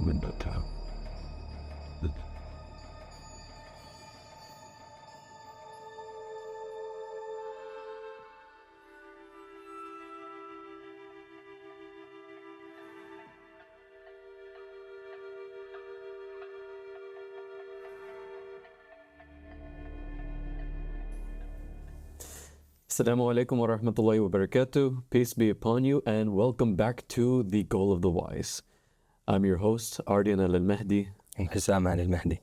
window tap. Assalamu alaikum wa rahmatullahi wa barakatuh. Peace be upon you and welcome back to The Goal of the Wise. I'm your host, Ardian al-Mahdi. And Hussam al-Mahdi.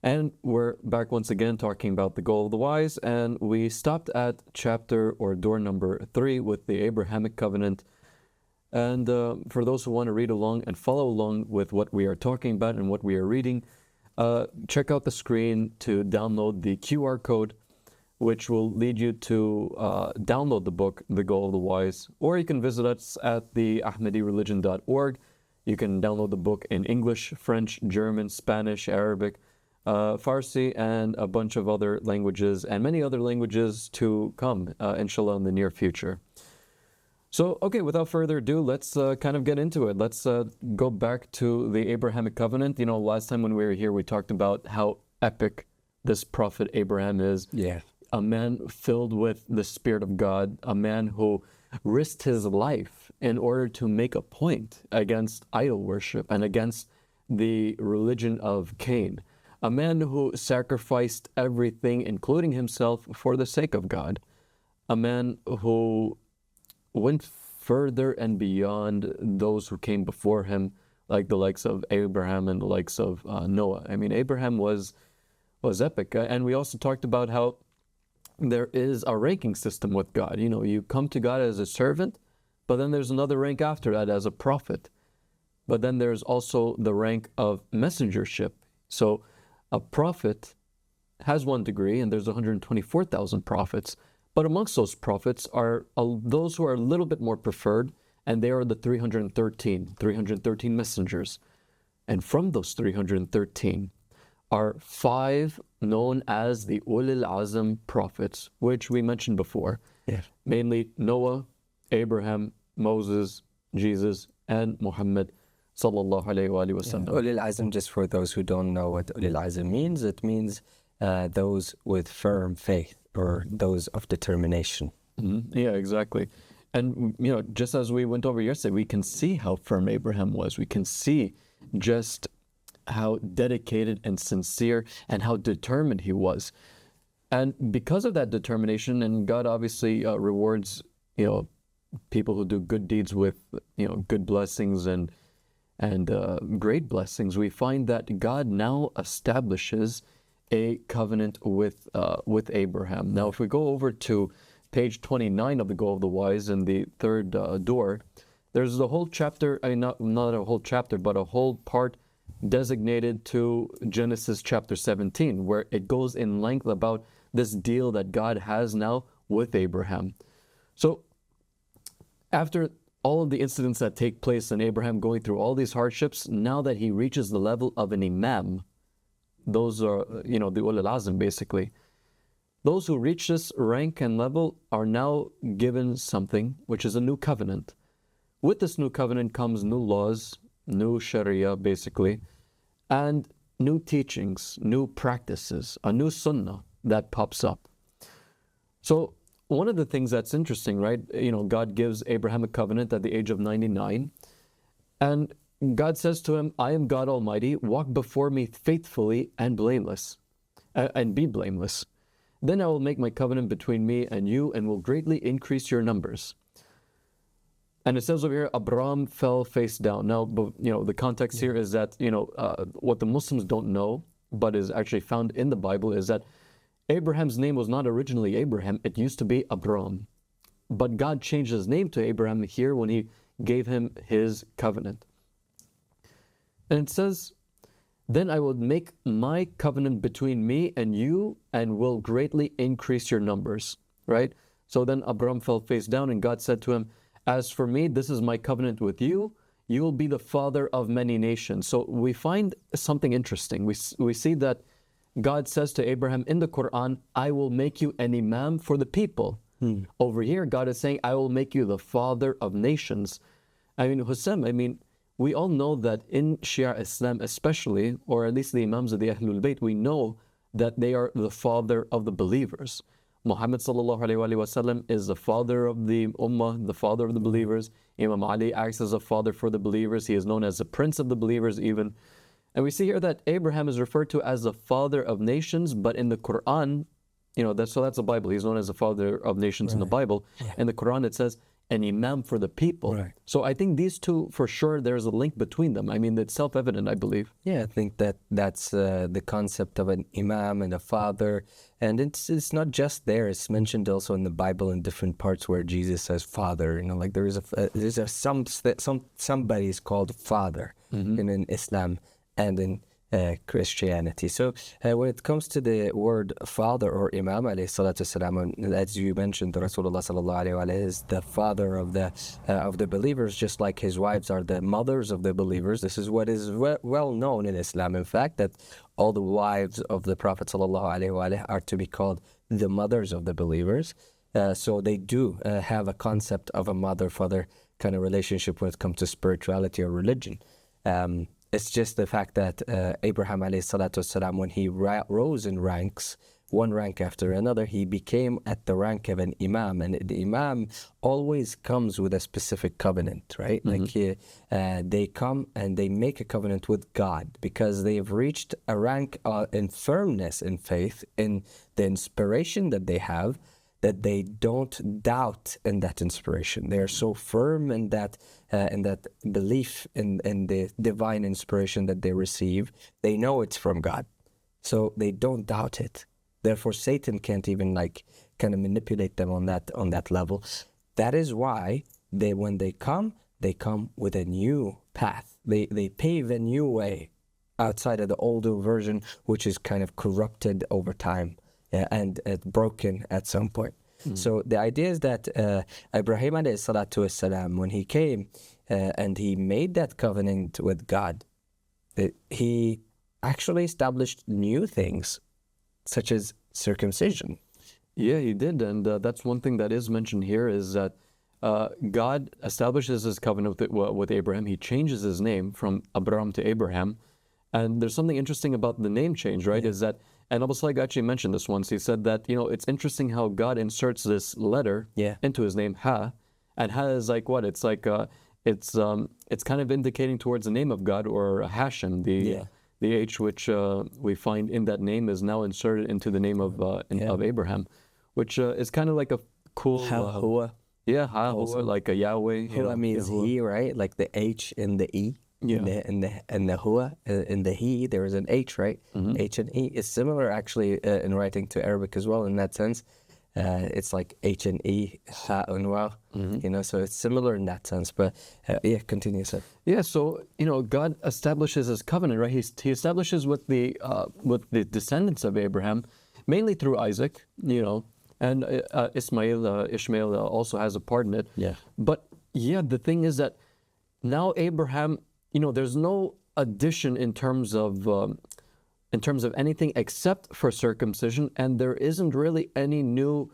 And we're back once again talking about The Goal of the Wise, and we stopped at chapter or door number 3 with the Abrahamic covenant. And for those who want to read along and follow along with what we are talking about and what we are reading, check out the screen to download the QR code, which will lead you to download the book, The Goal of the Wise, or you can visit us at the AhmadiReligion.org. You can download the book in English, French, German, Spanish, Arabic, Farsi, and a bunch of other languages, and many other languages to come, inshallah, in the near future. So, okay, without further ado, let's kind of get into it. Let's go back to the Abrahamic covenant. You know, last time when we were here, we talked about how epic this prophet Abraham is. Yeah. A man filled with the Spirit of God, a man who risked his life in order to make a point against idol worship and against the religion of Cain, a man who sacrificed everything, including himself, for the sake of God, a man who went further and beyond those who came before him, like the likes of Abraham and the likes of Noah. I mean, Abraham was epic. And we also talked about how there is a ranking system with God. You know, you come to God as a servant, but then there's another rank after that as a prophet. But then there's also the rank of messengership. So a prophet has one degree, and there's 124,000 prophets. But amongst those prophets are those who are a little bit more preferred, and they are the 313 messengers. And from those 313 are 5 known as the Ulul Azm prophets, which we mentioned before. Yeah. Mainly Noah, Abraham, Moses, Jesus, and Muhammad sallallahu alayhi wa sallam. Ulul Azm, just for those who don't know what Ulul Azm means, it means those with firm faith or those of determination. Mm-hmm. Yeah, exactly. And, you know, just as we went over yesterday, we can see how firm Abraham was. We can see just how dedicated and sincere and how determined he was. And because of that determination, and God obviously rewards, you know, people who do good deeds with, you know, good blessings and great blessings, we find that God now establishes a covenant with Abraham. Now, if we go over to page 29 of The Goal of the Wise in the third door, there's a whole chapter, I mean, not a whole chapter, but a whole part designated to Genesis chapter 17, where it goes in length about this deal that God has now with Abraham. So after all of the incidents that take place and Abraham going through all these hardships, now that he reaches the level of an imam, those are, you know, the Ulul Azm basically, those who reach this rank and level are now given something, which is a new covenant. With this new covenant comes new laws, new Sharia basically, and new teachings, new practices, a new sunnah that pops up. So one of the things that's interesting, right? You know, God gives Abraham a covenant at the age of 99, and God says to him, I am God Almighty, walk before me faithfully and blameless, and be blameless. Then I will make my covenant between me and you and will greatly increase your numbers. And it says over here, Abraham fell face down. Now, you know, the context here is that, you know, what the Muslims don't know, but is actually found in the Bible, is that Abraham's name was not originally Abraham. It used to be Abram. But God changed his name to Abraham here when he gave him his covenant. And it says, then I will make my covenant between me and you and will greatly increase your numbers, right? So then Abram fell face down and God said to him, as for me, this is my covenant with you. You will be the father of many nations. So we find something interesting. We see that God says to Abraham in the Quran, I will make you an imam for the people. Over here, God is saying, I will make you the father of nations. I mean, Hussam, we all know that in Shia Islam especially, or at least the Imams of the Ahlul Bayt, we know that they are the father of the believers. Muhammad sallallahu alaihi wasallam is the father of the Ummah, the father of the believers. Imam Ali acts as a father for the believers. He is known as the prince of the believers even. And we see here that Abraham is referred to as the father of nations, but in the Quran, that's the Bible. He's known as the father of nations in the Bible. In the Quran, it says an imam for the people. Right. So I think these two, for sure, there's a link between them. I mean, it's self-evident, I believe. Yeah, I think that's the concept of an imam and a father, and it's not just there. It's mentioned also in the Bible in different parts where Jesus says father. Like there's somebody is called father in Islam and in Christianity. So when it comes to the word father or imam alayhi salatu salam, as you mentioned, Rasulullah sallallahu alayhi wa is the father of the believers, just like his wives are the mothers of the believers. This is what is well known in Islam, in fact, that all the wives of the Prophet sallallahu alayhi wa are to be called the mothers of the believers. So they do have a concept of a mother-father kind of relationship when it comes to spirituality or religion. It's just the fact that Abraham alayhi salatu wasalam, when he rose in ranks, one rank after another, he became at the rank of an imam. And the imam always comes with a specific covenant, right? Like they come and they make a covenant with God because they have reached a rank in firmness in faith, in the inspiration that they have, that they don't doubt in that inspiration. They are so firm in that belief in the divine inspiration that they receive. They know it's from God, so they don't doubt it. Therefore, Satan can't even kind of manipulate them on that level. That is why when they come with a new path. They pave a new way outside of the older version, which is kind of corrupted over time. And broken at some point. So the idea is that Ibrahim alayhi salatu wasalam, when he came and he made that covenant with God, he actually established new things, such as circumcision. Yeah, he did. And that's one thing that is mentioned here is that God establishes his covenant with Abraham. He changes his name from Abram to Abraham. And there's something interesting about the name change, right? Is that, and Abu Sayyid actually mentioned this once. He said that, it's interesting how God inserts this letter into his name, Ha. And Ha is like what? It's like, it's kind of indicating towards the name of God, or Hashem, the H which we find in that name is now inserted into the name of Abraham, which is kind of like a cool... Hua. Yeah, Ha, Hua, like a Yahweh. Hua means he, right? Like the H in the E. Yeah. And the hua, in the he, there is an H, right? H and E is similar actually in writing to Arabic as well in that sense. It's like H and E, ha and waw, so it's similar in that sense. But continue, sir. Yeah, so, God establishes his covenant, right? He establishes with the descendants of Abraham, mainly through Isaac, and Ishmael also has a part in it. Yeah. But the thing is that now Abraham, there's no addition in terms of anything except for circumcision, and there isn't really any new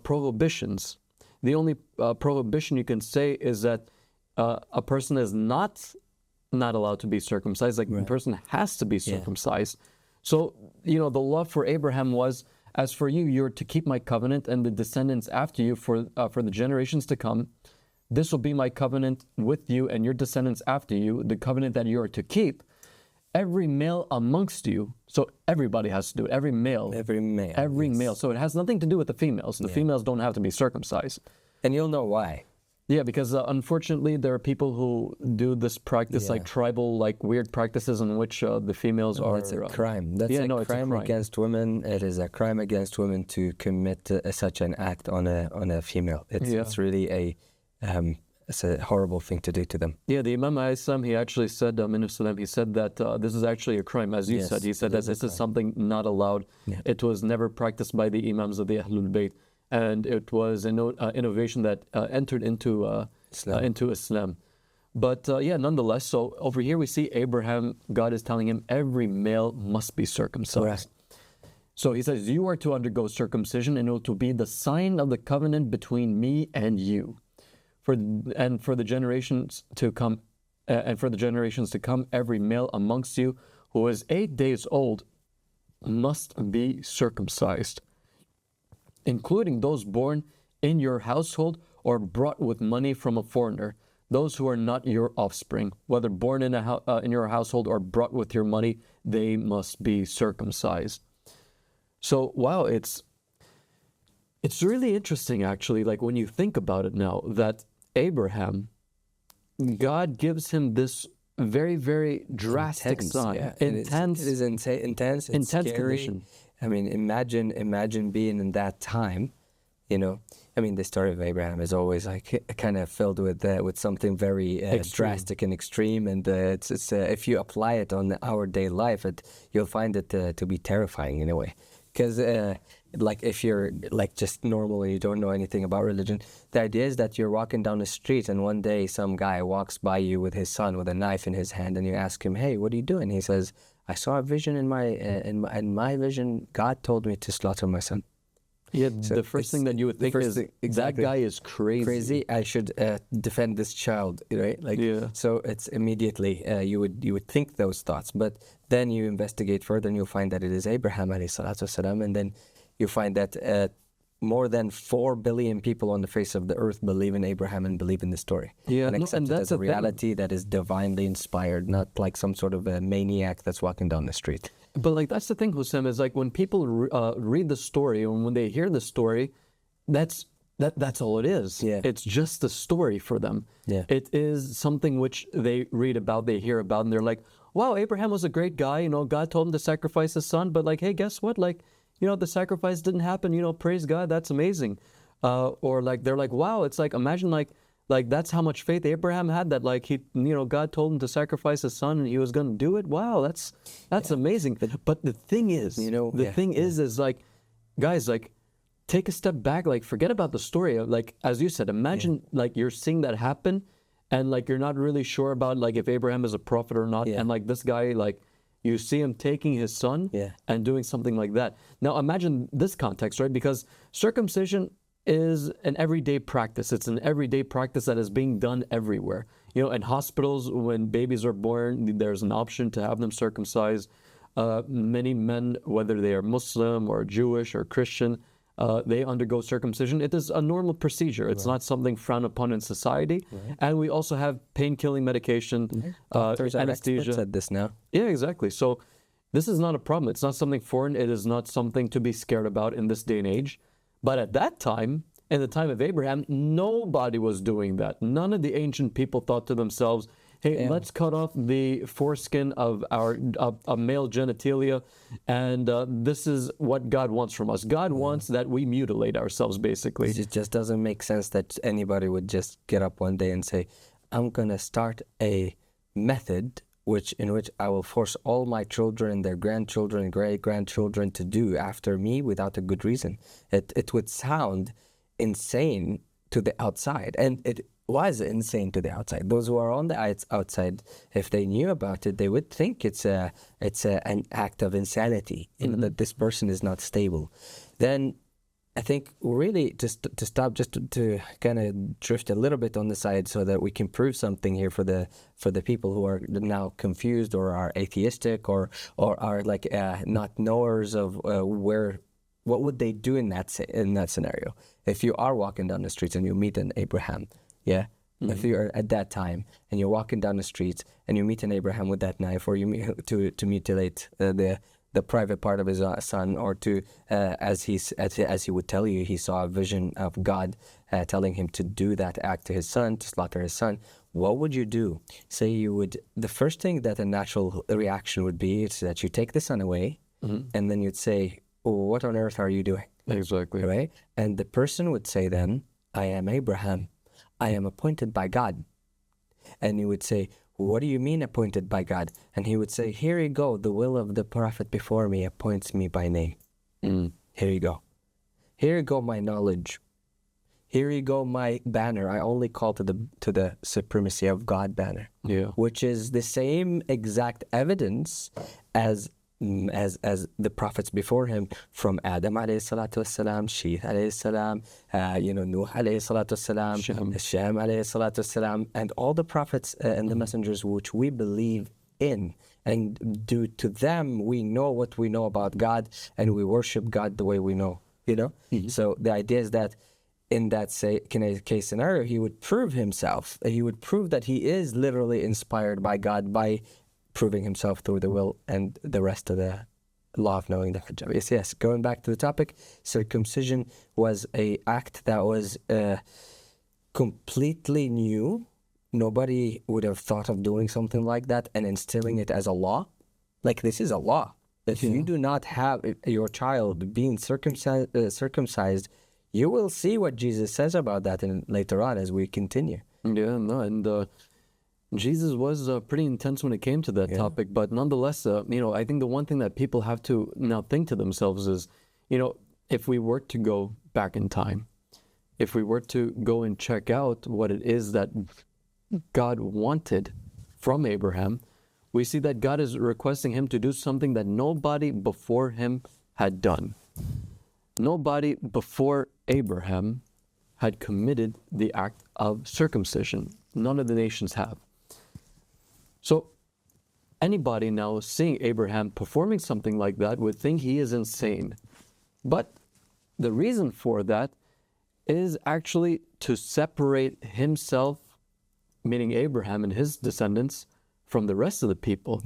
prohibitions. The only prohibition you can say is that a person is not allowed to be circumcised. Like, the person has to be circumcised. So, the law for Abraham was, as for you, you're to keep my covenant, and the descendants after you, for the generations to come. This will be my covenant with you and your descendants after you, the covenant that you are to keep. Every male amongst you, so everybody has to do it, every male. Every male. So it has nothing to do with the females. The females don't have to be circumcised. And you'll know why. Yeah, because unfortunately there are people who do this practice, like tribal, like weird practices in which the females are... It's a crime. That's a crime against women. It is a crime against women to commit such an act on a female. It's really it's a horrible thing to do to them. Yeah, the Imam Islam, he actually said, he said that this is actually a crime, as you said. He said that this is something not allowed. Yeah. It was never practiced by the Imams of the Ahlul Bayt. And it was an innovation that entered into Islam. But nonetheless, so over here we see Abraham, God is telling him every male must be circumcised. Correct. So he says, you are to undergo circumcision, and it will be the sign of the covenant between me and you. For the generations to come and for the generations to come, every male amongst you who is 8 days old must be circumcised, including those born in your household or brought with money from a foreigner, those who are not your offspring, whether born in your household or brought with your money, they must be circumcised. So, wow, it's really interesting, actually, like when you think about it now, that Abraham, God gives him this very, very drastic sign. Yeah. Intense. It is intense. It's intense scary. condition. I mean, imagine being in that time. You know, I mean, the story of Abraham is always like kind of filled with something very drastic and extreme, and it's if you apply it on our day life, you'll find it to be terrifying in a way, because like if you're like just normal and you don't know anything about religion, the idea is that you're walking down the street and one day some guy walks by you with his son with a knife in his hand, and you ask him, "Hey, what are you doing?" He says, "I saw a vision in my vision. God told me to slaughter my son." Yeah, So the first thing that you would think is exactly. that guy is crazy. Crazy. I should defend this child, right? Like, Yeah. So it's immediately you would think those thoughts, but then you investigate further and you'll find that it is Abraham alayhi salatu wasalam, and then you find that more than 4 billion people on the face of the earth believe in Abraham and believe in the story. Yeah, and no, accept and it that's as a the thing. reality that is divinely inspired, not like some sort of a maniac that's walking down the street. But like that's the thing, Hussam, is like when people read the story and when they hear the story, that's all it is. Yeah. It's just a story for them. Yeah. It is something which they read about, they hear about, and they're like, wow, Abraham was a great guy. You know, God told him to sacrifice his son, but like, hey, guess what? Like, you know, the sacrifice didn't happen. You know, praise God, that's amazing. Or like they're like, wow, it's like imagine like that's how much faith Abraham had, that like he, you know, God told him to sacrifice his son and he was going to do it. Wow, that's amazing. But the thing is, You know, the thing is like, guys, like take a step back, like forget about the story. Like as you said, imagine like you're seeing that happen, and like you're not really sure about like if Abraham is a prophet or not, and like this guy, like you see him taking his son and doing something like that. Now imagine this context, right? Because circumcision is an everyday practice. It's an everyday practice that is being done everywhere. You know, in hospitals, when babies are born, there's an option to have them circumcised. Many men, whether they are Muslim or Jewish or Christian, they undergo circumcision. It is a normal procedure. It's not something frowned upon in society. And we also have pain-killing medication, anesthesia. Said this now. Yeah, exactly. So this is not a problem. It's not something foreign. It is not something to be scared about in this day and age. But at that time, in the time of Abraham, nobody was doing that. None of the ancient people thought to themselves, hey, let's cut off the foreskin of our male genitalia, and this is what God wants from us. God wants that we mutilate ourselves, basically. It just doesn't make sense that anybody would just get up one day and say, I'm going to start a method in which I will force all my children and their grandchildren and great-grandchildren to do after me without a good reason. It would sound insane to the outside, and it was insane to the outside. Those who are on the outside, if they knew about it, they would think it's an act of insanity, that this person is not stable. Then I think really just to stop, just to kind of drift a little bit on the side so that we can prove something here for the people who are now confused or are atheistic or are like not knowers of what would they do in that scenario. If you are walking down the streets and you meet an Abraham, if you're at that time and you're walking down the streets and you meet an Abraham with that knife, or you meet to mutilate the private part of his son, or to as he would tell you, he saw a vision of God telling him to do that act to his son, to slaughter his son. What would you do? Say you would. The first thing that a natural reaction would be is that you take the son away, and then you'd say, "What on earth are you doing?" Exactly. Right? And the person would say then, "I am Abraham. I am appointed by God." And you would say, "What do you mean appointed by God?" And he would say, "Here you go. The will of the prophet before me appoints me by name. Here you go. Here you go my knowledge. Here you go my banner. I only call to the supremacy of God banner." Yeah. Which is the same exact evidence as as the prophets before him, from Adam alayhi salatu wassalam, Sheeth alayhi salam, Nuh alayhi salatu wassalam, Shem alayhi salatu wassalam, and all the prophets and the messengers which we believe in. And due to them, we know what we know about God, and we worship God the way we know, So the idea is that in that case scenario, he would prove himself. He would prove that he is literally inspired by God by proving himself through the will and the rest of the law of knowing the hijab. Yes. Going back to the topic, circumcision was an act that was completely new. Nobody would have thought of doing something like that and instilling it as a law. Like, this is a law. If you do not have your child being circumcised, you will see what Jesus says about that later on as we continue. And Jesus was pretty intense when it came to that topic. But nonetheless, I think the one thing that people have to now think to themselves is, if we were to go back in time, if we were to go and check out what it is that God wanted from Abraham, we see that God is requesting him to do something that nobody before him had done. Nobody before Abraham had committed the act of circumcision. None of the nations have. So anybody now seeing Abraham performing something like that would think he is insane. But the reason for that is actually to separate himself, meaning Abraham and his descendants, from the rest of the people.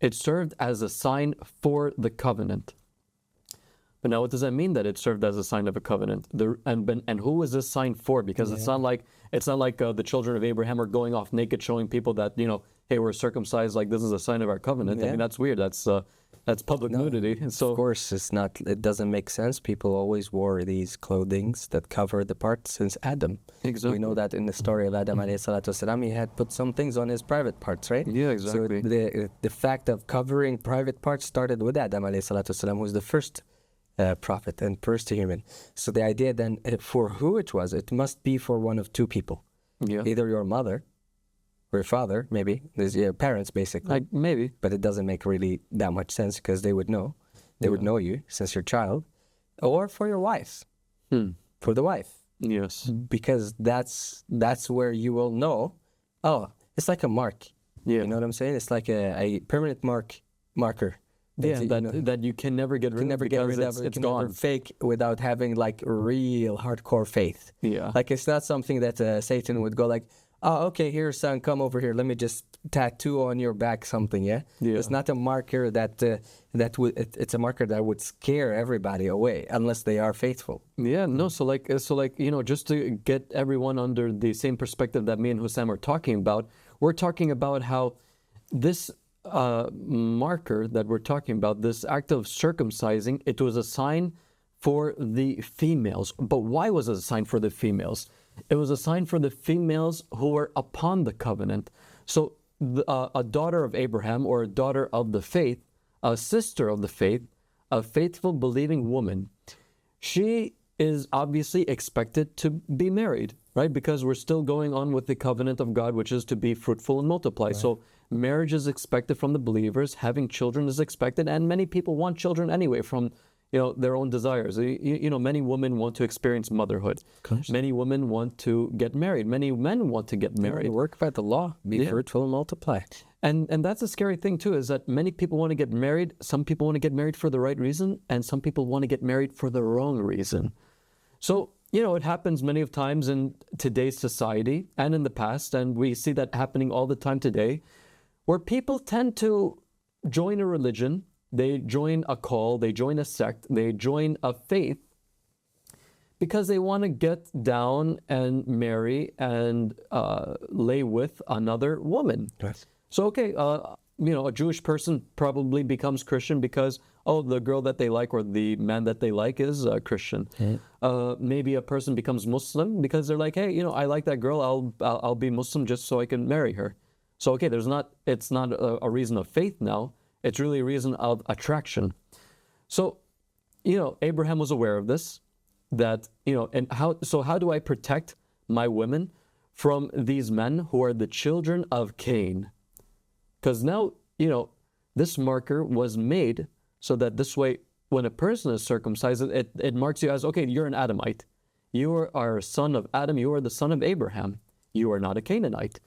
It served as a sign for the covenant. But now, what does that mean that it served as a sign of a covenant? And who was this sign for? Because it's not like the children of Abraham are going off naked, showing people that hey, we're circumcised. Like, this is a sign of our covenant. I mean, that's weird. That's public nudity. So of course, it's not. It doesn't make sense. People always wore these clothings that cover the parts since Adam. Exactly. We know that in the story of Adam alayhi salatu wasalam, he had put some things on his private parts, right? Yeah, exactly. So the fact of covering private parts started with Adam alayhi salatu wasalam, who was the first prophet and first human. So the idea then, for who it must be for one of two people. Either your mother or your father, maybe. There's your parents, basically. Maybe. But it doesn't make really that much sense because they would know. They would know you since you're a child. Or for your wife. For the wife. Yes. Because that's where you will know. Oh, it's like a mark. You know what I'm saying? It's like a permanent marker. That you can never get rid of because it's gone. Never fake without having like real hardcore faith. Like, it's not something that Satan would go like, oh, okay, here, son, come over here. Let me just tattoo on your back something, It's not a marker it's a marker that would scare everybody away unless they are faithful. So just to get everyone under the same perspective that me and Hussam are talking about, we're talking about how this marker that we're talking about, this act of circumcising, it was a sign for the females. But why was it a sign for the females? It was a sign for the females who were upon the covenant. So a daughter of Abraham, or a daughter of the faith, a sister of the faith, a faithful believing woman, she is obviously expected to be married, right? Because we're still going on with the covenant of God, which is to be fruitful and multiply. Right. So marriage is expected from the believers, having children is expected, and many people want children anyway from their own desires. Many women want to experience motherhood. Many women want to get married. Many men want to get married. Work by the law, be fruitful and multiply. And that's a scary thing too, is that many people want to get married. Some people want to get married for the right reason, and some people want to get married for the wrong reason. So, it happens many of times in today's society and in the past, and we see that happening all the time today, where people tend to join a religion, they join a call, they join a sect, they join a faith because they want to get down and marry and lay with another woman. Yes. So, a Jewish person probably becomes Christian because, the girl that they like or the man that they like is Christian. Maybe a person becomes Muslim because they're like, hey, I like that girl, I'll be Muslim just so I can marry her. So, it's not a reason of faith now. It's really a reason of attraction. So, Abraham was aware of this, that, and how do I protect my women from these men who are the children of Cain? Because now, this marker was made so that this way, when a person is circumcised, it marks you as, okay, you're an Adamite. You are a son of Adam. You are the son of Abraham. You are not a Canaanite.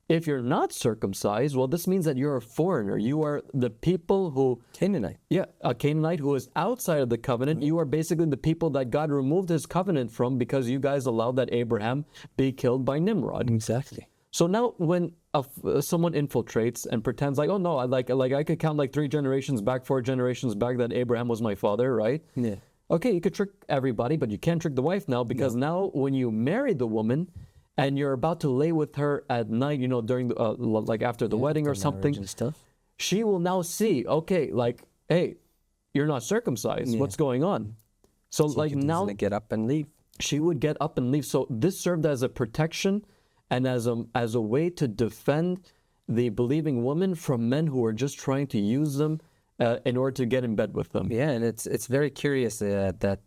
If you're not circumcised, well, this means that you're a foreigner. You are the people who... Canaanite. Yeah, a Canaanite who is outside of the covenant. You are basically the people that God removed his covenant from because you guys allowed that Abraham be killed by Nimrod. Exactly. So now when someone infiltrates and pretends like, oh no, I could count like 3 generations back, 4 generations back that Abraham was my father, right? Yeah. Okay, you could trick everybody, but you can't trick the wife now because now when you marry the woman and you're about to lay with her at night, you know, during the, like after the wedding or something, and stuff. she will now see, okay, like, hey, you're not circumcised. What's going on? So like now get up and leave. she would get up and leave. So this served as a protection and as a way to defend the believing woman from men who were just trying to use them in order to get in bed with them. Yeah, and it's very curious that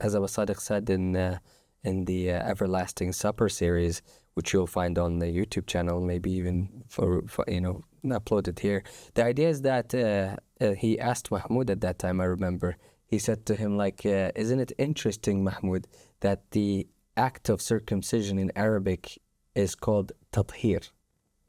as Abu Sadiq said in the Everlasting Supper series, which you'll find on the YouTube channel, maybe even for uploaded here. The idea is that he asked Mahmoud at that time, I remember, he said to him like, isn't it interesting, Mahmoud, that the act of circumcision in Arabic is called tathir,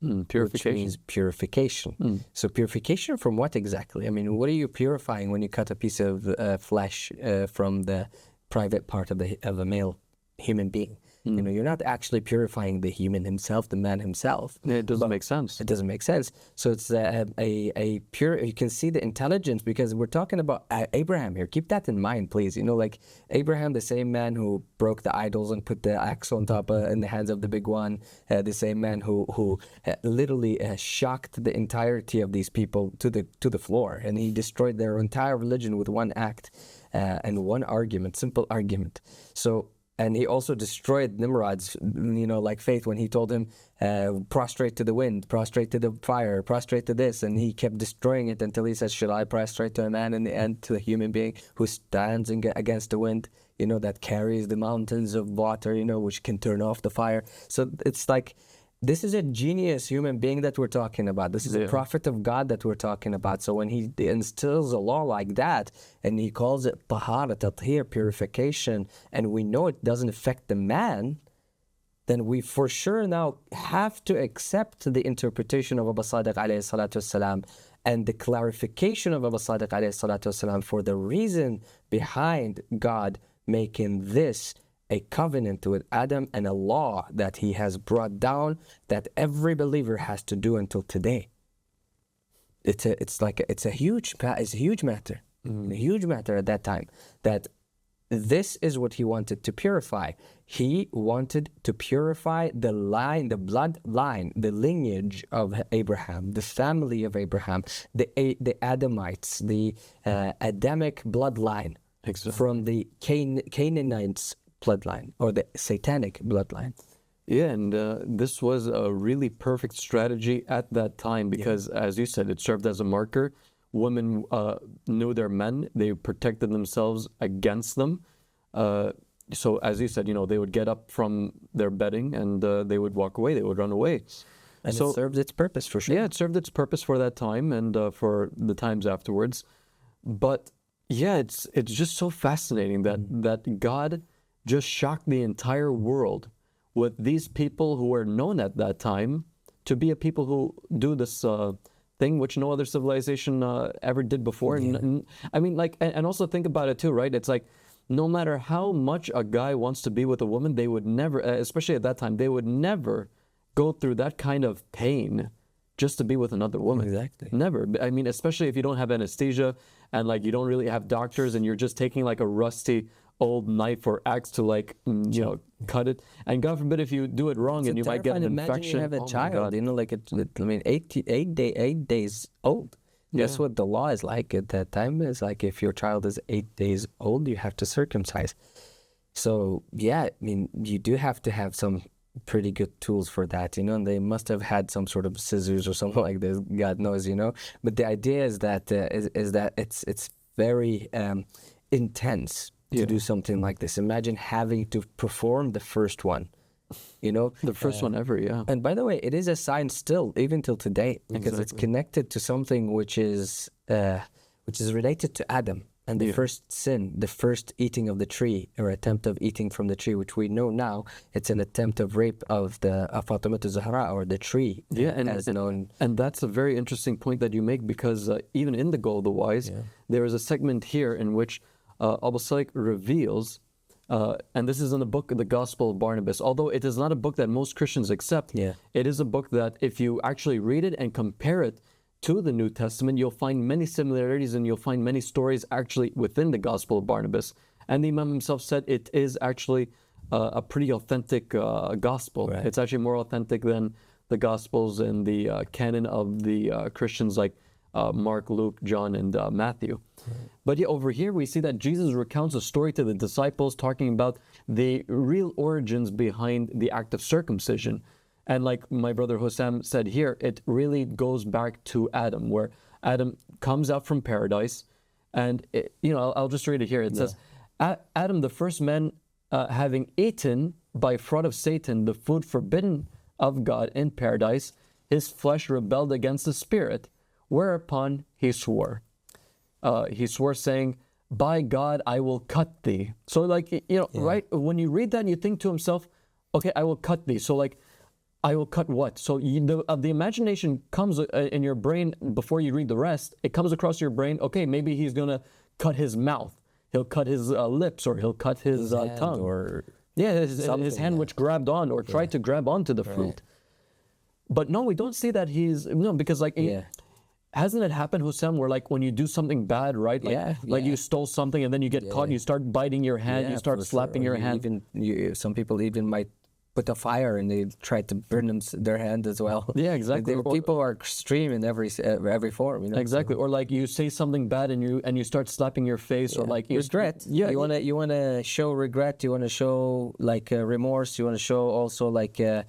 Purification. which means purification. So purification from what exactly? I mean, what are you purifying when you cut a piece of flesh from the private part of a male human being? You know, you're not actually purifying the human himself, the man himself. It doesn't make sense. It doesn't make sense. So it's a pure. You can see the intelligence because we're talking about Abraham here. Keep that in mind, please. You know, like Abraham, the same man who broke the idols and put the axe on top in the hands of the big one. The same man who literally shocked the entirety of these people to the floor, and he destroyed their entire religion with one act and one argument, simple argument. So. And he also destroyed Nimrod's, faith when he told him, prostrate to the wind, prostrate to the fire, prostrate to this. And he kept destroying it until he says, should I prostrate to a man in the end, to a human being who stands against the wind, that carries the mountains of water, which can turn off the fire. So it's like, this is a genius human being that we're talking about. This is a prophet of God that we're talking about. So when he instills a law like that, and he calls it tahara, tathir, purification, and we know it doesn't affect the man, then we for sure now have to accept the interpretation of Abu Sadiq alayhi salatu wasalam and the clarification of Abu Sadiq alayhi salatu wasalam for the reason behind God making this a covenant with Adam and a law that he has brought down that every believer has to do until today. It's a huge matter, a huge matter at that time, that this is what he wanted to purify. He wanted to purify the line, the bloodline, the lineage of Abraham, the family of Abraham, the Adamites, the Adamic bloodline from the Canaanites bloodline or the satanic bloodline. Yeah, and this was a really perfect strategy at that time because, as you said, it served as a marker. Women knew their men; they protected themselves against them. So, as you said, they would get up from their bedding and they would walk away. They would run away. And it served its purpose for sure. Yeah, it served its purpose for that time and for the times afterwards. But yeah, it's just so fascinating that God just shocked the entire world with these people who were known at that time to be a people who do this thing which no other civilization ever did before. Yeah. And also think about it too, right? It's like no matter how much a guy wants to be with a woman, they would never, especially at that time, they would never go through that kind of pain just to be with another woman. Exactly. Never. I mean, especially if you don't have anesthesia and like you don't really have doctors and you're just taking like a rusty old knife or axe to cut it, and God forbid if you do it wrong and you might get an infection. Imagine you have a child, 8 days old. Guess what the law is like at that time? It's like if your child is 8 days old, you have to circumcise. So yeah, I mean, you do have to have some pretty good tools for that, and they must have had some sort of scissors or something like this, God knows, But the idea is that it's very intense to do something like this. Imagine having to perform the first one The first one ever, yeah. And by the way, it is a sign still, even till today, because it's connected to something which is related to Adam and the first sin, the first eating of the tree, or attempt of eating from the tree, which we know now it's an attempt of rape of Fatima Zahra, or the tree. Yeah, and that's a very interesting point that you make, because even in the Goal of the Wise, there is a segment here in which Abu Salik reveals, and this is in the book, The Gospel of Barnabas. Although it is not a book that most Christians accept, it is a book that if you actually read it and compare it to the New Testament, you'll find many similarities, and you'll find many stories actually within the Gospel of Barnabas. And the Imam himself said it is actually a pretty authentic gospel. Right. It's actually more authentic than the Gospels in the canon of the Christians like Mark, Luke, John, and Matthew. But over here we see that Jesus recounts a story to the disciples talking about the real origins behind the act of circumcision. And like my brother Hussam said here, it really goes back to Adam, where Adam comes out from paradise. And, I'll just read it here. It says, Adam, the first man, having eaten by fraud of Satan the food forbidden of God in paradise, his flesh rebelled against the spirit, whereupon he swore. He swore, saying, by God, I will cut thee. So right, when you read that, and you think to himself, okay, I will cut thee. So I will cut what? So the imagination comes in your brain before you read the rest. It comes across your brain, okay, maybe he's going to cut his mouth. He'll cut his lips, or he'll cut his tongue. Or his hand which grabbed on or tried to grab onto the fruit. But no, we don't see that because hasn't it happened, Hussam, where when you do something bad, right? You stole something and then you get caught and you start biting your hand, you start slapping your hand. Some people even might put a fire and they try to burn their hand as well. Yeah, exactly. People are extreme in every form. Exactly. Or you say something bad and you start slapping your face, or regret. You wanna show regret. You wanna show remorse. You wanna show also a lack a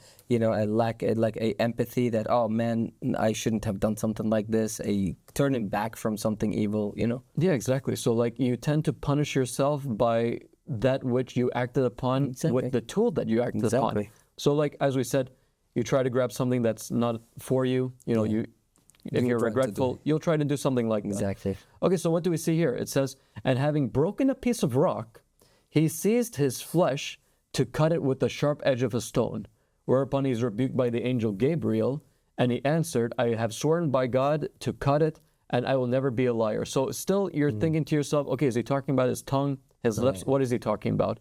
empathy that, oh man, I shouldn't have done something like this. A turning back from something evil. Yeah, exactly. So you tend to punish yourself by that which you acted upon with the tool that you acted upon. So as we said, you try to grab something that's not for you. If you're regretful, you'll try to do something like that. Exactly. Okay, so what do we see here? It says, and having broken a piece of rock, he seized his flesh to cut it with the sharp edge of a stone, whereupon he's rebuked by the angel Gabriel, and he answered, I have sworn by God to cut it, and I will never be a liar. So still you're thinking to yourself, okay, is he talking about his tongue, his lips? What is he talking about?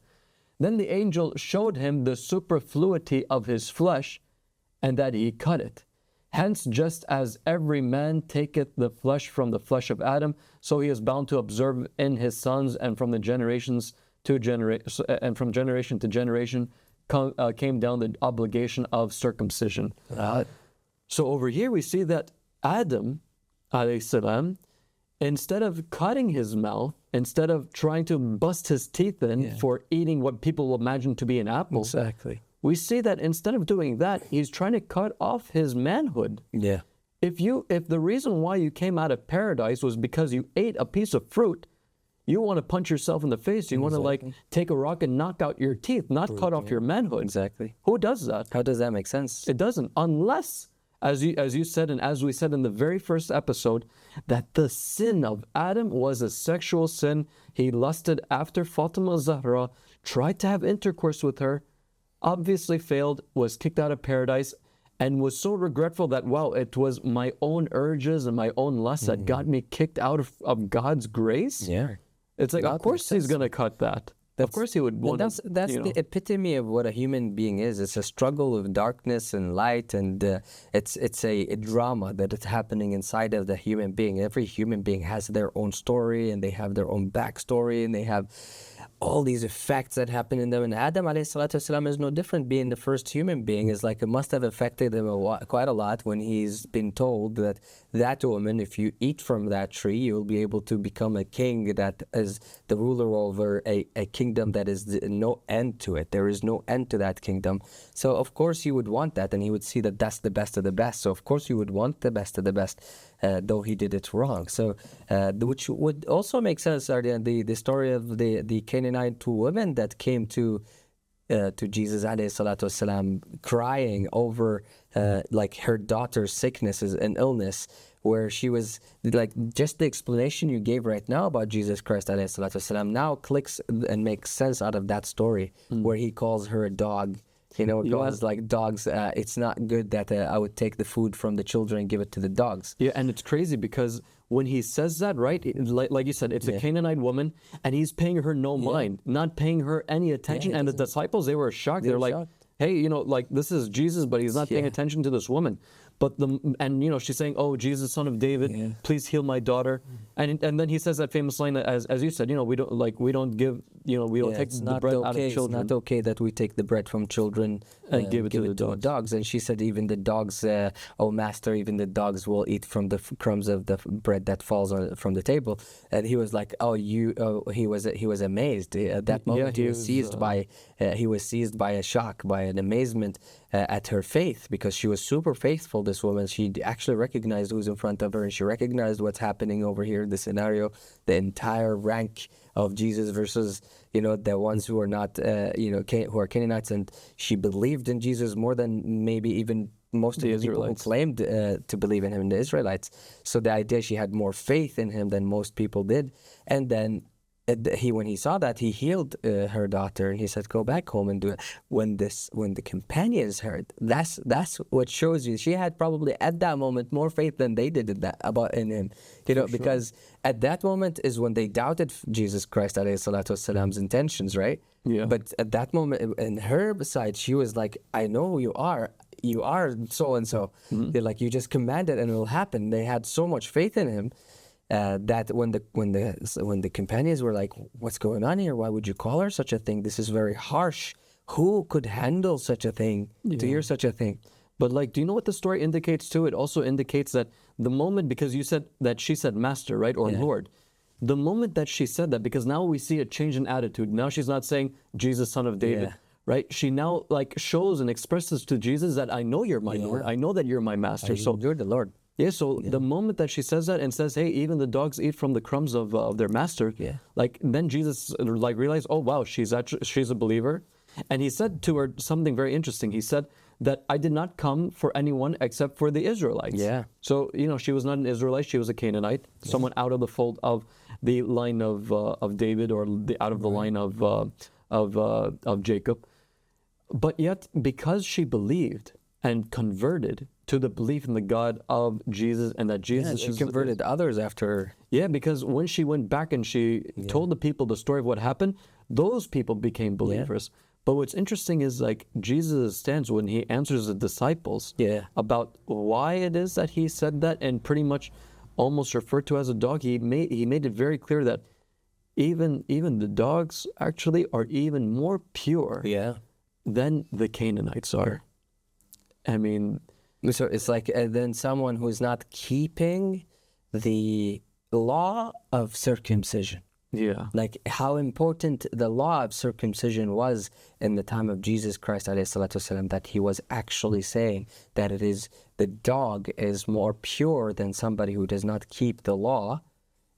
Then the angel showed him the superfluity of his flesh, and that he cut it. Hence, just as every man taketh the flesh from the flesh of Adam, so he is bound to observe in his sons, and from generation to generation came down the obligation of circumcision. So over here we see that Adam, alayhi salam, instead of cutting his mouth, instead of trying to bust his teeth in for eating what people will imagine to be an apple, we see that instead of doing that, he's trying to cut off his manhood. Yeah. If the reason why you came out of paradise was because you ate a piece of fruit, you want to punch yourself in the face. You want to take a rock and knock out your teeth, not cut off your manhood. Exactly. Who does that? How does that make sense? It doesn't, unless, as you said, and as we said in the very first episode, that the sin of Adam was a sexual sin. He lusted after Fatima Zahra, tried to have intercourse with her, obviously failed, was kicked out of paradise, and was so regretful that, wow, it was my own urges and my own lusts that got me kicked out of God's grace. Yeah. It's of course he's going to cut that. Of course he would want that's the epitome of what a human being is. It's a struggle of darkness and light, and it's a drama that is happening inside of the human being. Every human being has their own story, and they have their own backstory, and they have all these effects that happen in them. And Adam ﷺ is no different. Being the first human being is it must have affected him quite a lot when he's been told that woman, if you eat from that tree, you'll be able to become a king that is the ruler over a kingdom that is no end to it. There is no end to that kingdom. So of course he would want that, and he would see that that's the best of the best. So of course he would want the best of the best, though he did it wrong. So which would also make sense, Ardian, the story of the Canaanite two women that came to to Jesus alayhi salatu wasalam, crying over like her daughter's sicknesses and illness, where she was like, just the explanation you gave right now about Jesus Christ alayhi salatu wasalam now clicks and makes sense out of that story, where he calls her a dog. You know, calls like dogs. It's not good that I would take the food from the children and give it to the dogs. Yeah, and it's crazy because when he says that, right, like you said, it's a Canaanite woman, and he's paying her no mind, not paying her any attention. And the disciples, they were shocked. They're like, hey, you know, like, this is Jesus, but he's not paying attention to this woman. But and you know, she's saying, "Oh, Jesus, son of David, please heal my daughter." And then he says that famous line, as you said, you know, we don't give, you know, we don't take the bread out of children. It's not okay that we take the bread from children and give it to the dogs. And she said, even the dogs, oh master, even the dogs will eat from the crumbs of the bread that falls from the table. And he was like, he was amazed at that moment. He was seized by a shock, by an amazement at her faith, because she was super faithful. This woman, she actually recognized who's in front of her, and she recognized what's happening over here, the scenario, the entire rank of Jesus versus, you know, the ones who are not, who are Canaanites. And she believed in Jesus more than maybe even most of the people who claimed to believe in him, the Israelites. So the idea, she had more faith in him than most people did. And then when he saw that, he healed her daughter, and he said, "Go back home and do it." When the companions heard, that's what shows you she had probably at that moment more faith than they did in him, you know, because at that moment is when they doubted Jesus Christ alayhi salatu wasalam's intentions, right? Yeah. But at that moment, in her side, she was like, "I know who you are. You are so and so." They're like, "You just command it, and it will happen." They had so much faith in him. That when the companions were like, "What's going on here? Why would you call her such a thing? This is very harsh. Who could handle such a thing? To hear such a thing?" But like, do you know what the story indicates too? It also indicates that the moment, because you said that she said master, right, or Lord. The moment that she said that, because now we see a change in attitude. Now she's not saying Jesus, son of David, right? She now like shows and expresses to Jesus that I know you're my Lord. I know that you're my master. So you're the Lord. Yeah, so the moment that she says that and says, "Hey, even the dogs eat from the crumbs of their master," like then Jesus like realized, "Oh wow, she's a believer," and he said to her something very interesting. He said that I did not come for anyone except for the Israelites. Yeah. So you know, she was not an Israelite; she was a Canaanite, someone out of the fold of the line of David, or out of the line of Jacob. But yet, because she believed and converted to the belief in the God of Jesus, and that Jesus she converted others after her. Yeah, because when she went back and she told the people the story of what happened, those people became believers. But what's interesting is like Jesus' stance when he answers the disciples about why it is that he said that and pretty much almost referred to as a dog. He made it very clear that even the dogs actually are even more pure than the Canaanites are. I mean, so it's like then someone who's not keeping the law of circumcision. Yeah. Like how important the law of circumcision was in the time of Jesus Christ alayhi salatu wasalam, that he was actually saying that it is the dog is more pure than somebody who does not keep the law.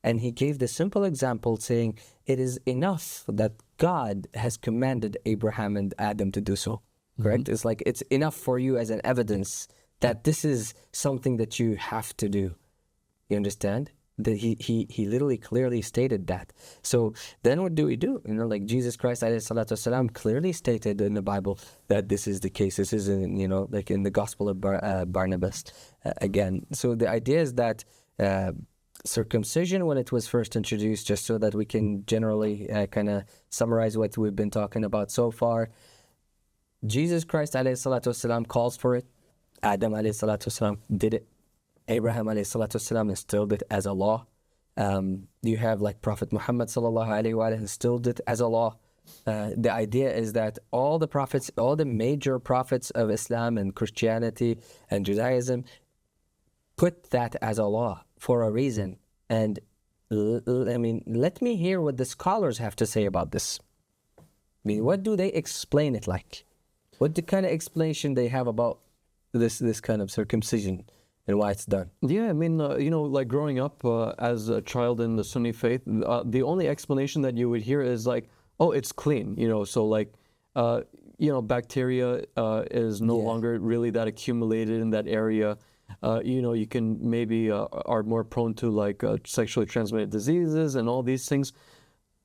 And he gave the simple example saying it is enough that God has commanded Abraham and Adam to do so. Correct? It's like it's enough for you as an evidence that this is something that you have to do. You understand? That he literally clearly stated that. So then what do we do? You know, like Jesus Christ alayhi salatu wasalam clearly stated in the Bible that this is the case. This is in, you know, like in the Gospel of Barnabas again. So the idea is that circumcision, when it was first introduced, just so that we can generally kind of summarize what we've been talking about so far, Jesus Christ alayhi salatu wasalam calls for it. Adam alayhi salatu wasalam did it. Abraham alayhi salatu wasalam instilled it as a law. You have like Prophet Muhammad sallallahu alayhi wa instilled it as a law. The idea is that all the prophets, all the major prophets of Islam and Christianity and Judaism put that as a law for a reason. And I mean, let me hear what the scholars have to say about this. I mean, what do they explain it like? What the kind of explanation they have about this kind of circumcision and why it's done? Yeah, I mean, you know, like growing up as a child in the Sunni faith, the only explanation that you would hear is like, oh, it's clean, you know, so like, bacteria is no longer really that accumulated in that area. You can maybe are more prone to like sexually transmitted diseases and all these things.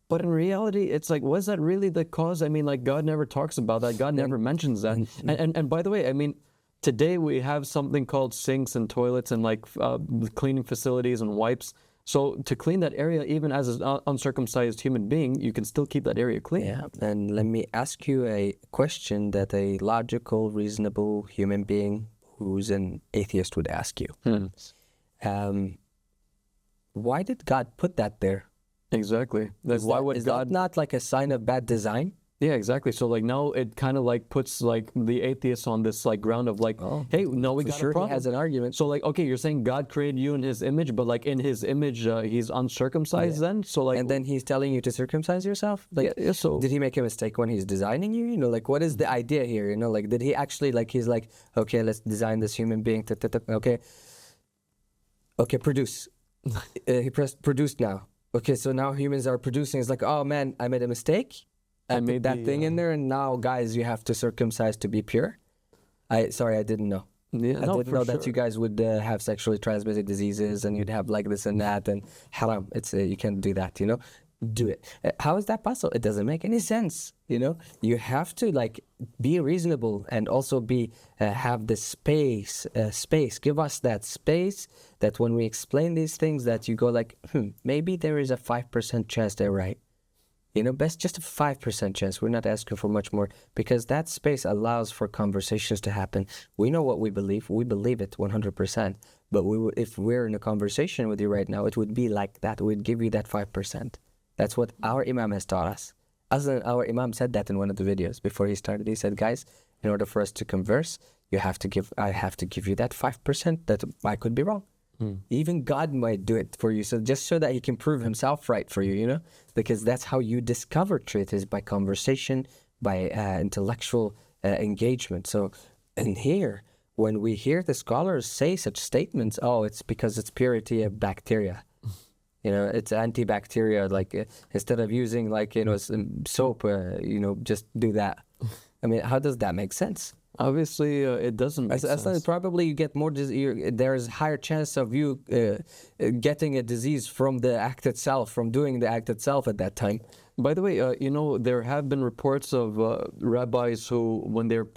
But in reality, it's like, was that really the cause? I mean, like, God never talks about that. God never mentions that. And by the way, I mean, today we have something called sinks and toilets and like cleaning facilities and wipes. So to clean that area, even as an uncircumcised human being, you can still keep that area clean. Yeah, and let me ask you a question that a logical, reasonable human being who's an atheist would ask you. Why did God put that there? Exactly. Like, why would is God that not like a sign of bad design? Yeah, exactly. So like now it kind of like puts like the atheists on this like ground of like, hey, no, we got a problem. He has an argument. So like, okay, you're saying God created you in His image, but like in His image, He's uncircumcised then. So like, and then He's telling you to circumcise yourself. Like, so did He make a mistake when He's designing you? Like, what is the idea here? Like, did He actually like? He's like, okay, let's design this human being. Okay, produce. He pressed produce now. Okay, so now humans are producing. It's like, oh man, I made a mistake. I made that thing in there, and now, guys, you have to circumcise to be pure. Sorry, I didn't know. Yeah, I didn't know that you guys would have sexually transmitted diseases, and you'd have like this and that, and haram. It's you can't do that. Do it. How is that possible? It doesn't make any sense. You have to like be reasonable and also be have the space. Give us that space that when we explain these things, that you go like, maybe there is a 5% chance they're right. Best just a 5% chance. We're not asking for much more, because that space allows for conversations to happen. We know what we believe. We believe it 100%. But if we're in a conversation with you right now, it would be like that. We'd give you that 5%. That's what our Imam has taught us. Our Imam said that in one of the videos before he started. He said, guys, in order for us to converse, I have to give you that 5% that I could be wrong. Even God might do it for you, so just so that He can prove Himself right for you, because that's how you discover truth, is by conversation, by intellectual engagement. So, and here, when we hear the scholars say such statements, it's because it's purity of bacteria. It's antibacterial. Like instead of using like soap, just do that. I mean, how does that make sense? Obviously, it doesn't make sense. Probably you get more disease. There's higher chance of you getting a disease from the act itself, from doing the act itself at that time. By the way, there have been reports of rabbis who, when they're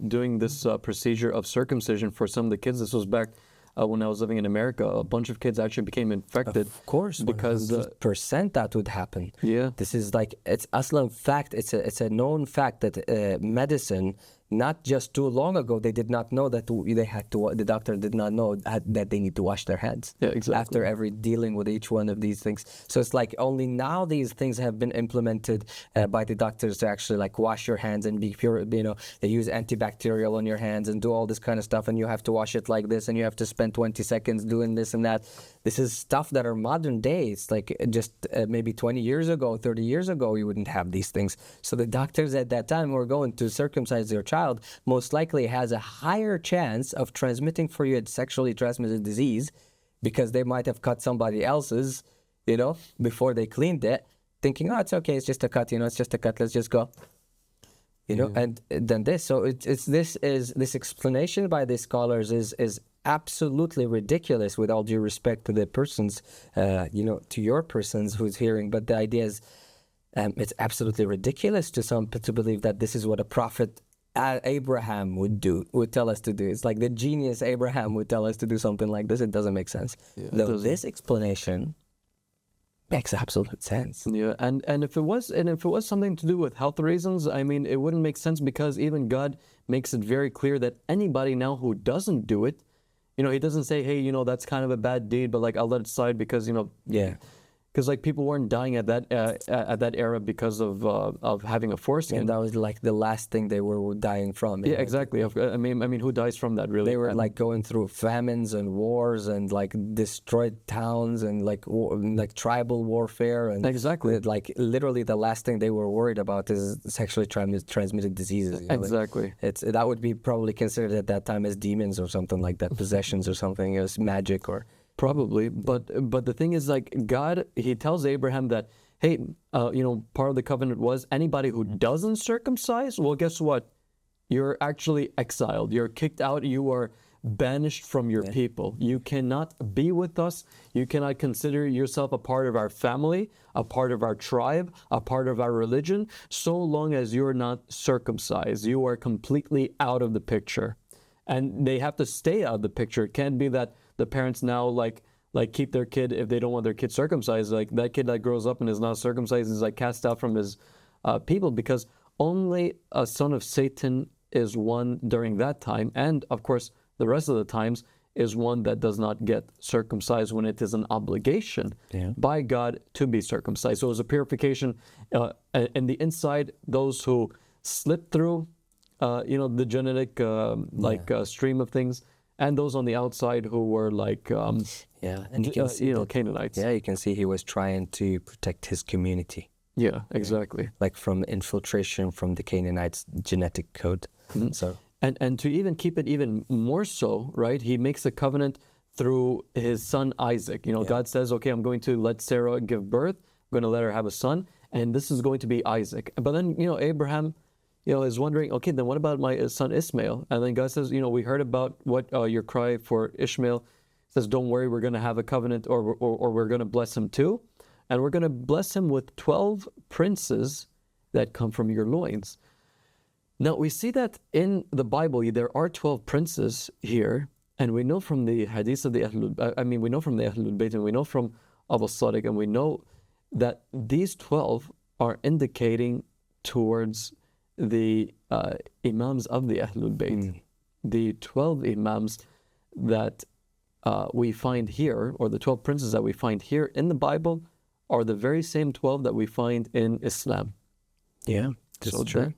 doing this procedure of circumcision for some of the kids, this was back when I was living in America, a bunch of kids actually became infected. Of course, because 100% that would happen. Yeah, this is like, it's aslan fact. It's a known fact that medicine, not just too long ago, they did not know that they had to. The doctor did not know that they need to wash their hands. Yeah, exactly. After every dealing with each one of these things, so it's like only now these things have been implemented by the doctors to actually like wash your hands and be pure. They use antibacterial on your hands and do all this kind of stuff, and you have to wash it like this, and you have to spend 20 seconds doing this and that. This is stuff that are modern day. It's like just maybe 20 years ago, 30 years ago, you wouldn't have these things. So the doctors at that time were going to circumcise their child, most likely has a higher chance of transmitting for you a sexually transmitted disease, because they might have cut somebody else's, before they cleaned it, thinking, it's okay, it's just a cut, it's just a cut, let's just go. And then this. So this explanation by the scholars is absolutely ridiculous, with all due respect to the persons, to your persons who's hearing. But the idea is, it's absolutely ridiculous to some to believe that this is what a prophet Abraham would tell us to do. It's like the genius Abraham would tell us to do something like this. It doesn't make sense. Though this explanation makes absolute sense. Yeah, and if it was something to do with health reasons, I mean, it wouldn't make sense, because even God makes it very clear that anybody now who doesn't do it, He doesn't say, hey, that's kind of a bad deed, but like I'll let it slide because because like people weren't dying at that era because of having a foreskin. And that was like the last thing they were dying from. Yeah, exactly. I mean, who dies from that really? They were like going through famines and wars and like destroyed towns and like tribal warfare and exactly. Like literally the last thing they were worried about is sexually transmitted diseases. Exactly. That would be probably considered at that time as demons or something like that, possessions or something. It was magic or. Probably, but the thing is, like God, He tells Abraham that, hey, part of the covenant was anybody who doesn't circumcise, well, guess what? You're actually exiled. You're kicked out. You are banished from your people. You cannot be with us. You cannot consider yourself a part of our family, a part of our tribe, a part of our religion, so long as you're not circumcised. You are completely out of the picture. And they have to stay out of the picture. It can't be that the parents now like keep their kid if they don't want their kid circumcised. Like that kid that grows up and is not circumcised is like cast out from his people, because only a son of Satan is one during that time, and of course the rest of the times is one that does not get circumcised when it is an obligation by God to be circumcised. So it was a purification in the inside, those who slip through the genetic stream of things, and those on the outside who were like and you can see Canaanites. Yeah, you can see he was trying to protect his community. Yeah, exactly. Like from infiltration from the Canaanites' genetic code. Mm-hmm. So and to even keep it even more so, right? He makes a covenant through his son Isaac. God says, okay, I'm going to let Sarah give birth. I'm going to let her have a son, and this is going to be Isaac. But then, Abraham, is wondering, okay, then what about my son Ishmael? And then God says, we heard about what your cry for Ishmael. He says, don't worry, we're going to have a covenant, or we're going to bless him too. And we're going to bless him with 12 princes that come from your loins. Now, we see that in the Bible, there are 12 princes here, and we know from the hadith of the we know from the Ahlul Bayt, and we know from Abu Sadiq, and we know that these 12 are indicating towards the Imams of the Ahlul Bayt. The 12 Imams that we find here, or the 12 princes that we find here in the Bible, are the very same 12 that we find in Islam. Yeah, that's true.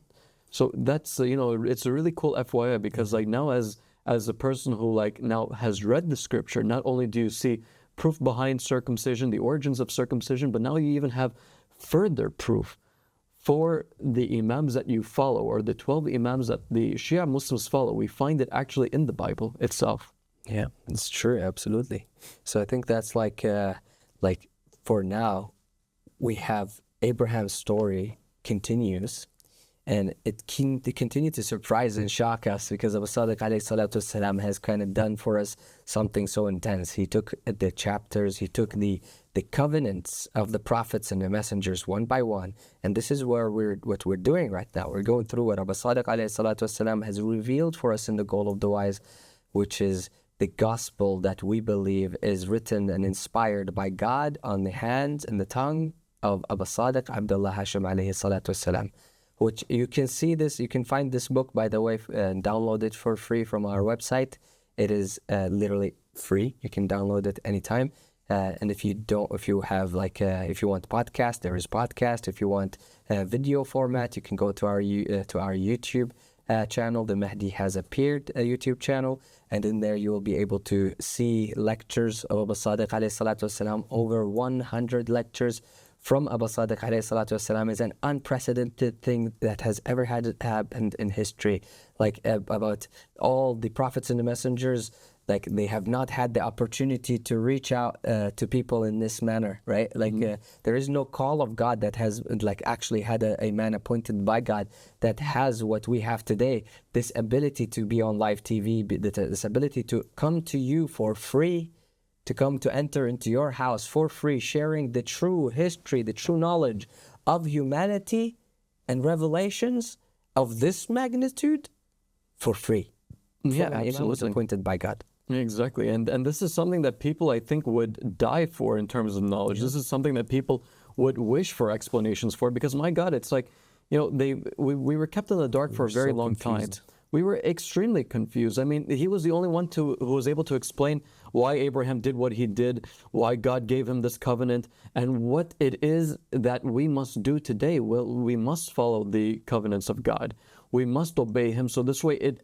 So that's it's a really cool FYI, because now as a person who now has read the scripture, not only do you see proof behind circumcision, the origins of circumcision, but now you even have further proof for the Imams that you follow, or the 12 Imams that the Shia Muslims follow. We find it actually in the Bible itself. Yeah, it's true, absolutely. So I think that's like for now, we have Abraham's story continues, and it continues to surprise and shock us, because Abu Sadiq alayhi salatu wasalam has kind of done for us something so intense. He took the chapters, he took the covenants of the prophets and the messengers one by one, and this is what we're doing right now. We're going through what Abu Sadiq alayhi salatu wasalam has revealed for us in the Goal of the Wise, which is the gospel that we believe is written and inspired by God on the hands and the tongue of Abu Sadiq Abdullah Hashim alayhi salatu wasalam. Which you can see this, you can find this book, by the way, and download it for free from our website. It is literally free. You can download it anytime. And if you want podcast, there is podcast. If you want video format, you can go to our YouTube channel. The Mahdi has appeared a YouTube channel, and in there you will be able to see lectures of Abu Sadiq alayhi salatu wasalam. Over 100 lectures from Abu Sadiq alayhi salatu wasalam is an unprecedented thing that has ever happened in history. About all the prophets and the messengers, they have not had the opportunity to reach out to people in this manner, right? There is no call of God that has actually had a man appointed by God that has what we have today. This ability to be on live TV, this ability to come to you for free, to enter into your house for free, sharing the true history, the true knowledge of humanity and revelations of this magnitude for free. Yeah, absolutely. Appointed by God. Exactly. And this is something that people, I think, would die for in terms of knowledge. Yeah. This is something that people would wish for explanations for, because my God, it's we were kept in the dark for a very long time. We were extremely confused. I mean, he was the only one who was able to explain why Abraham did what he did, why God gave him this covenant, and what it is that we must do today. Well, we must follow the covenants of God. We must obey him. So this way,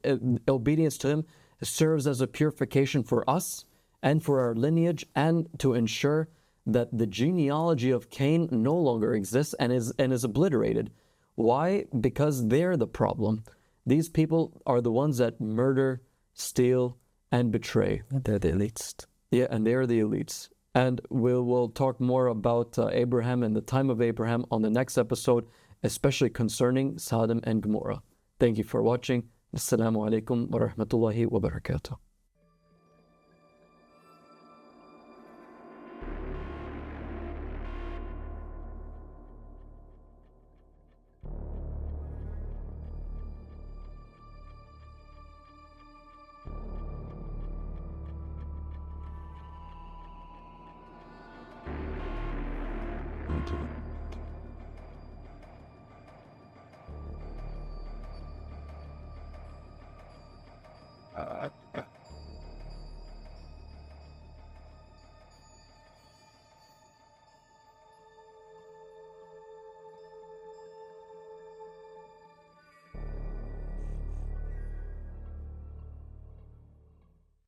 obedience to him serves as a purification for us and for our lineage, and to ensure that the genealogy of Cain no longer exists and is obliterated. Why? Because they're the problem. These people are the ones that murder, steal, and betray. They're the elites. Yeah, and they are the elites. And we will talk more about Abraham and the time of Abraham on the next episode, especially concerning Sodom and Gomorrah. Thank you for watching. Assalamu alaikum wa rahmatullahi wa barakatuh. Thank you.